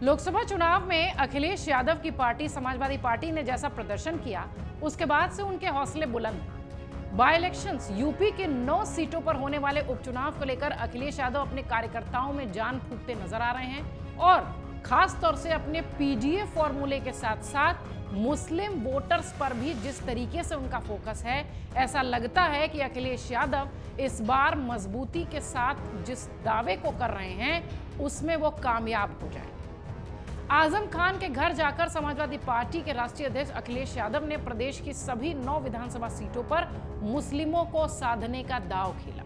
लोकसभा चुनाव में अखिलेश यादव की पार्टी समाजवादी पार्टी ने जैसा प्रदर्शन किया, उसके बाद से उनके हौसले बुलंद हैं। बाय इलेक्शंस यूपी के 9 सीटों पर होने वाले उपचुनाव को लेकर अखिलेश यादव अपने कार्यकर्ताओं में जान फूंकते नजर आ रहे हैं और खास तौर से अपने पीडीए फॉर्मूले के साथ साथ मुस्लिम वोटर्स पर भी जिस तरीके से उनका फोकस है, ऐसा लगता है कि अखिलेश यादव इस बार मजबूती के साथ जिस दावे को कर रहे हैं उसमें वो कामयाब हो जाएं। आजम खान के घर जाकर समाजवादी पार्टी के राष्ट्रीय अध्यक्ष अखिलेश यादव ने प्रदेश की सभी 9 विधानसभा सीटों पर मुस्लिमों को साधने का दांव खेला।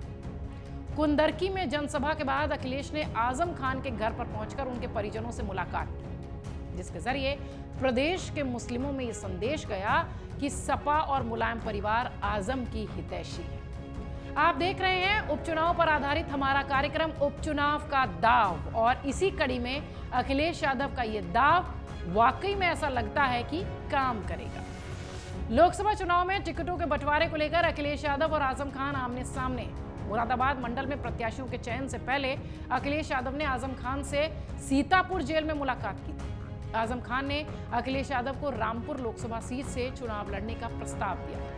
कुंदरकी में जनसभा के बाद अखिलेश ने आजम खान के घर पर पहुंचकर उनके परिजनों से मुलाकात की, जिसके जरिए प्रदेश के मुस्लिमों में यह संदेश गया कि सपा और मुलायम परिवार आजम की हितैषी है। आप देख रहे हैं उपचुनाव पर आधारित हमारा कार्यक्रम उपचुनाव का दाव, और इसी कड़ी में अखिलेश यादव का यह दाव वाकई में ऐसा लगता है कि काम करेगा। लोकसभा चुनाव में टिकटों के बंटवारे को लेकर अखिलेश यादव और आजम खान आमने सामने। मुरादाबाद मंडल में प्रत्याशियों के चयन से पहले अखिलेश यादव ने आजम खान से सीतापुर जेल में मुलाकात की थी। आजम खान ने अखिलेश यादव को रामपुर लोकसभा सीट से चुनाव लड़ने का प्रस्ताव दिया।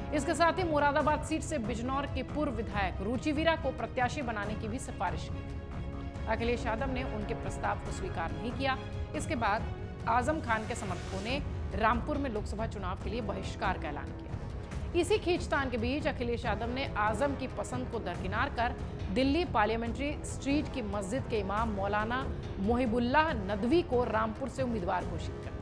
इसके साथ ही मुरादाबाद सीट से बिजनौर के पूर्व विधायक रुचि वीरा को प्रत्याशी बनाने की भी सिफारिश की। अखिलेश यादव ने उनके प्रस्ताव को स्वीकार नहीं किया। इसके बाद आजम खान के समर्थकों ने रामपुर में लोकसभा चुनाव के लिए बहिष्कार का ऐलान किया। इसी खींचतान के बीच अखिलेश यादव ने आजम की पसंद को दरकिनार कर दिल्ली पार्लियामेंट्री स्ट्रीट की मस्जिद के इमाम मौलाना मोहिबुल्लाह नदवी को रामपुर से उम्मीदवार घोषित कर दिया।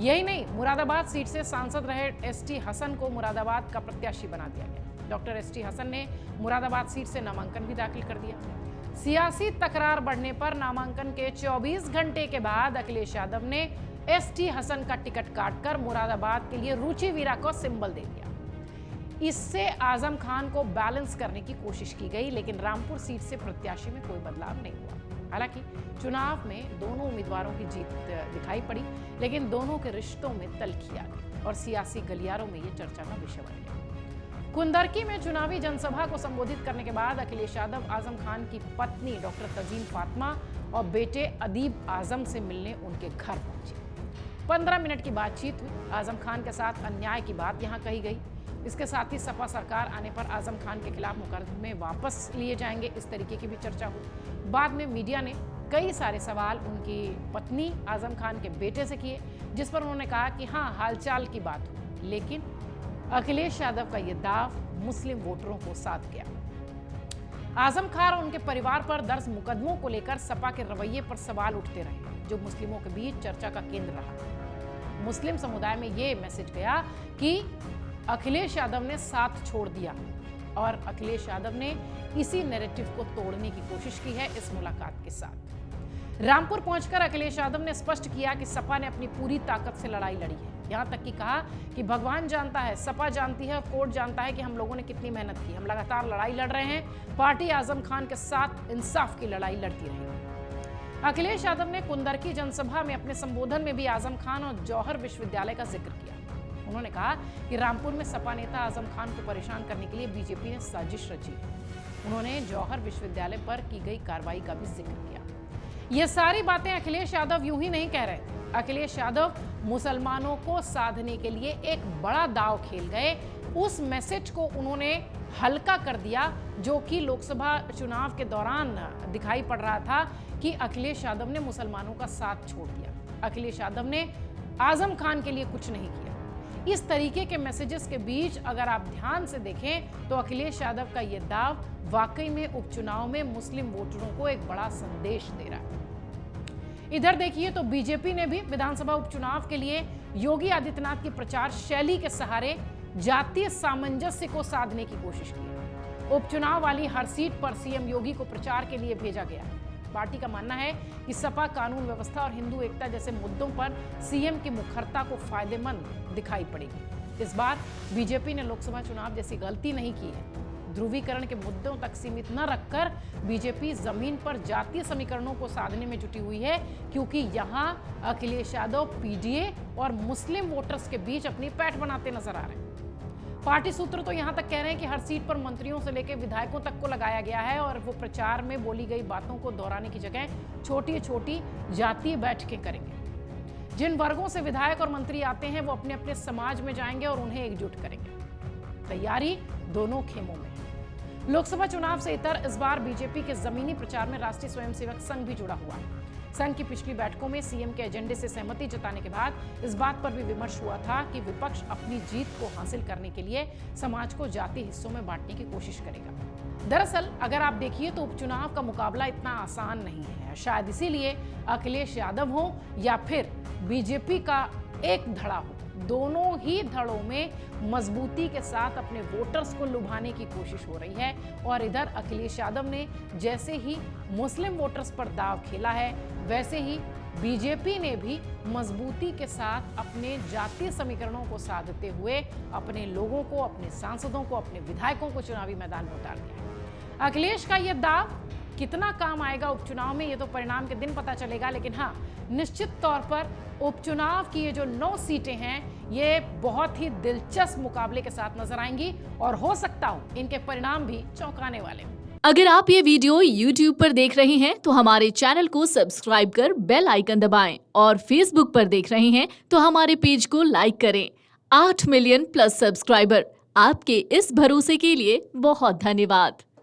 यही नहीं, मुरादाबाद सीट से सांसद रहे एसटी हसन को मुरादाबाद का प्रत्याशी बना दिया गया। डॉक्टर एसटी हसन ने मुरादाबाद सीट से नामांकन भी दाखिल कर दिया। सियासी तकरार बढ़ने पर नामांकन के 24 घंटे के बाद अखिलेश यादव ने एसटी हसन का टिकट काटकर मुरादाबाद के लिए रुचि वीरा को सिंबल दे दिया। इससे आजम खान को बैलेंस करने की कोशिश की गई, लेकिन रामपुर सीट से प्रत्याशी में कोई बदलाव नहीं हुआ। हालांकि चुनाव में दोनों उम्मीदवारों की जीत दिखाई पड़ी, लेकिन दोनों के रिश्तों में तल्खी आ गई और सियासी गलियारों में ये चर्चा का विषय बन गया। कुंदरकी में चुनावी जनसभा को संबोधित करने के बाद अखिलेश यादव आजम खान की पत्नी डॉक्टर तजीन फातिमा और बेटे अदीब आजम से मिलने उनके घर पहुंचे। 15 मिनट की बातचीत हुई। आजम खान के साथ अन्याय की बात यहां कही गई। इसके साथ ही सपा सरकार आने पर आजम खान के खिलाफ मुकदमे वापस लिए जाएंगे, इस तरीके की भी चर्चा हुई। बाद में मीडिया ने कई सारे सवाल उनकी पत्नी आजम खान के बेटे से किए, जिस पर उन्होंने कहा कि हाँ, हालचाल की बात हुई, लेकिन अखिलेश यादव का यह दाव मुस्लिम वोटरों को साथ गया। आजम खान और उनके परिवार पर दर्ज मुकदमों को लेकर सपा के रवैये पर सवाल उठते रहे, जो मुस्लिमों के बीच चर्चा का केंद्र रहा। मुस्लिम समुदाय में ये मैसेज गया कि अखिलेश यादव ने साथ छोड़ दिया, और अखिलेश यादव ने इसी नैरेटिव को तोड़ने की कोशिश की है इस मुलाकात के साथ। रामपुर पहुंचकर अखिलेश यादव ने स्पष्ट किया कि सपा ने अपनी पूरी ताकत से लड़ाई लड़ी है। यहां तक कि कहा कि भगवान जानता है, सपा जानती है, कोर्ट जानता है कि हम लोगों ने कितनी मेहनत की। हम लगातार लड़ाई लड़ रहे हैं। पार्टी आजम खान के साथ इंसाफ की लड़ाई लड़ती रहेगी। अखिलेश यादव ने कुंदरकी जनसभा में अपने संबोधन में भी आजम खान और जौहर विश्वविद्यालय का जिक्र किया। उन्होंने कहा कि रामपुर में सपा नेता आजम खान को परेशान करने के लिए बीजेपी ने साजिश रची। उन्होंने जौहर विश्वविद्यालय पर की गई कार्रवाई का भी जिक्र किया। ये सारी बातें अखिलेश यादव यूं ही नहीं कह रहे थे। अखिलेश यादव मुसलमानों को साधने के लिए एक बड़ा दांव खेल गए। उस मैसेज को उन्होंने हल्का कर दिया, जो कि लोकसभा चुनाव के दौरान दिखाई पड़ रहा था कि अखिलेश यादव ने मुसलमानों का साथ छोड़ दिया। अखिलेश यादव ने आजम खान के लिए कुछ नहीं किया। इस तरीके के मैसेजेस के बीच अगर आप ध्यान से देखें तो अखिलेश यादव का यह दाव वाकई में उपचुनाव में मुस्लिम वोटरों को एक बड़ा संदेश दे रहा है। इधर देखिए तो बीजेपी ने भी विधानसभा उपचुनाव के लिए योगी आदित्यनाथ की प्रचार शैली के सहारे जातीय सामंजस्य को साधने की कोशिश की है। उपचुनाव वाली हर सीट पर सीएम योगी को प्रचार के लिए भेजा गया है। पार्टी का मानना है कि सपा कानून व्यवस्था और हिंदू एकता जैसे मुद्दों पर सीएम की मुखरता को फायदेमंद दिखाई पड़ेगी। इस बार बीजेपी ने लोकसभा चुनाव जैसी गलती नहीं की है। ध्रुवीकरण के मुद्दों तक सीमित न रखकर बीजेपी जमीन पर जातीय समीकरणों को साधने में जुटी हुई है, क्योंकि यहां अखिलेश यादव पीडीए और मुस्लिम वोटर्स के बीच अपनी पैठ बनाते नजर आ रहे हैं। पार्टी सूत्र तो यहां तक कह रहे हैं कि हर सीट पर मंत्रियों से लेकर विधायकों तक को लगाया गया है और वो प्रचार में बोली गई बातों को दोहराने की जगह छोटी छोटी जातीय बैठकें करेंगे। जिन वर्गों से विधायक और मंत्री आते हैं वो अपने अपने समाज में जाएंगे और उन्हें एकजुट करेंगे। तैयारी दोनों खेमों में। लोकसभा चुनाव से इतर इस बार बीजेपी के जमीनी प्रचार में राष्ट्रीय स्वयंसेवक संघ भी जुड़ा हुआ है। संघ की पिछली बैठकों में सीएम के एजेंडे से सहमति जताने के बाद इस बात पर भी विमर्श हुआ था कि विपक्ष अपनी जीत को हासिल करने के लिए समाज को जाति हिस्सों में बांटने की कोशिश करेगा। दरअसल अगर आप देखिए तो उपचुनाव का मुकाबला इतना आसान नहीं है। शायद इसीलिए अखिलेश यादव हो या फिर बीजेपी का एक धड़ा हो, दोनों ही धड़ों में मजबूती के साथ अपने वोटर्स को लुभाने की कोशिश हो रही है। और इधर अखिलेश यादव ने जैसे ही मुस्लिम वोटर्स पर दांव खेला है, वैसे ही बीजेपी ने भी मजबूती के साथ अपने जातीय समीकरणों को साधते हुए अपने लोगों को, अपने सांसदों को, अपने विधायकों को चुनावी मैदान में उतार दिया है। अखिलेश का यह दांव कितना काम आएगा उपचुनाव में, ये तो परिणाम के दिन पता चलेगा। लेकिन हाँ, निश्चित तौर पर उपचुनाव की ये जो 9 सीटें हैं, ये बहुत ही दिलचस्प मुकाबले के साथ नजर आएंगी और हो सकता हो इनके परिणाम भी चौंकाने वाले हों। अगर आप ये वीडियो YouTube पर देख रहे हैं तो हमारे चैनल को सब्सक्राइब कर बेल आइकन दबाएं और Facebook पर देख रहे हैं तो हमारे पेज को लाइक करें। 8 मिलियन प्लस सब्सक्राइबर, आपके इस भरोसे के लिए बहुत धन्यवाद।